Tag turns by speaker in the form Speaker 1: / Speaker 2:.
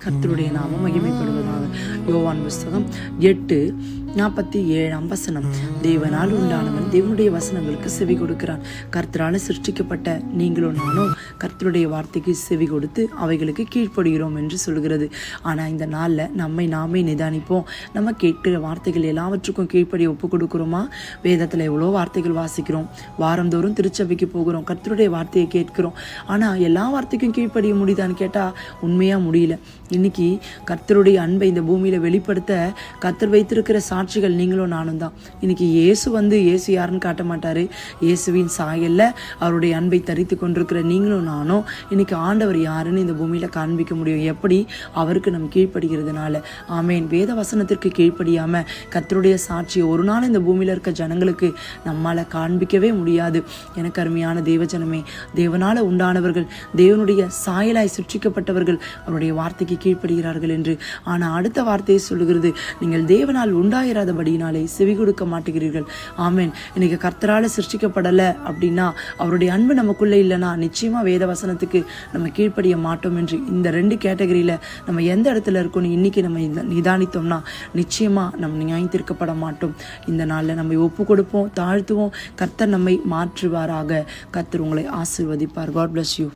Speaker 1: கர்த்தருடைய நாமம் மகிமைப்படுவதாக. யோவான் புஸ்தகம் 8:47 தேவனால் உண்டானவன் தேவனுடைய வசனங்களுக்கு செவி கொடுக்கிறான். கர்த்தரால் சிருஷ்டிக்கப்பட்ட நீங்களும் நானும் கர்த்தருடைய வார்த்தைக்கு செவி கொடுத்து அவைகளுக்கு கீழ்ப்படுகிறோம் என்று சொல்கிறது. ஆனால் இந்த நாளில் நம்மை நாமே நிதானிப்போம். நம்ம கேட்கிற வார்த்தைகள் எல்லாவற்றுக்கும் கீழ்ப்படி ஒப்பு கொடுக்குறோமா? வேதத்தில் எவ்வளோ வார்த்தைகள் வாசிக்கிறோம், வாரந்தோறும் திருச்சபைக்கு போகிறோம், கர்த்தருடைய வார்த்தையை கேட்கிறோம். ஆனால் எல்லா வார்த்தைக்கும் கீழ்ப்படிய முடியுதான்னு கேட்டால் உண்மையாக முடியல. இன்னைக்கு கர்த்தருடைய அன்பை இந்த பூமியில் வெளிப்படுத்த கர்த்தர் வைத்திருக்கிற சாட்சிகள் நீங்களும் நானும் தான். இன்னைக்கு இயேசு யாருன்னு காட்ட மாட்டாரு. இயேசுவின் சாயல்ல அவருடைய அன்பை தரித்து கொண்டிருக்கிற நீங்களும் நானும் இன்னைக்கு ஆண்டவர் யாருன்னு இந்த பூமியில காண்பிக்க முடியும். எப்படி? அவருக்கு நம்ம கீழ்ப்படுகிறதுனால. ஆமேன். வேத வசனத்திற்கு கீழ்ப்படியாம கர்த்தருடைய சாட்சியை ஒரு நாள் இந்த பூமியில இருக்க ஜனங்களுக்கு நம்மால காண்பிக்கவே முடியாது. எனக்கு அருமையான தேவஜனமே, தேவனால உண்டானவர்கள், தேவனுடைய சாயலாய் சிருஷ்டிக்கப்பட்டவர்கள் அவருடைய வார்த்தைக்கு கீழ்ப்படுகிறார்கள் என்று. ஆனா அடுத்த வார்த்தையை சொல்லுகிறது, நீங்கள் தேவனால் உண்டாயிராதபடியினாலே செவி கொடுக்க மாட்டேங்கிறீர்கள். ஆமேன். இன்னைக்கு கர்த்தரால சிருஷ்டிக்கப்படலை அப்படின்னா, அவருடைய அன்பு நமக்குள்ளே இல்லைன்னா நிச்சயமா வேத வசனத்துக்கு நம்ம கீழ்ப்படிய மாட்டோம் என்று. இந்த 2 கேட்டகரியில நம்ம எந்த இடத்துல இருக்கோம்னு இன்னைக்கு நம்ம நிதானித்தோம்னா நிச்சயமா நம்ம நியாயம் தீர்க்கப்பட மாட்டோம். இந்த நாளில் நம்ம ஒப்பு கொடுப்போம், தாழ்த்துவோம். கர்த்தர் நம்மை மாற்றுவாராக. கர்த்தர் உங்களை ஆசீர்வதிப்பார். God bless you.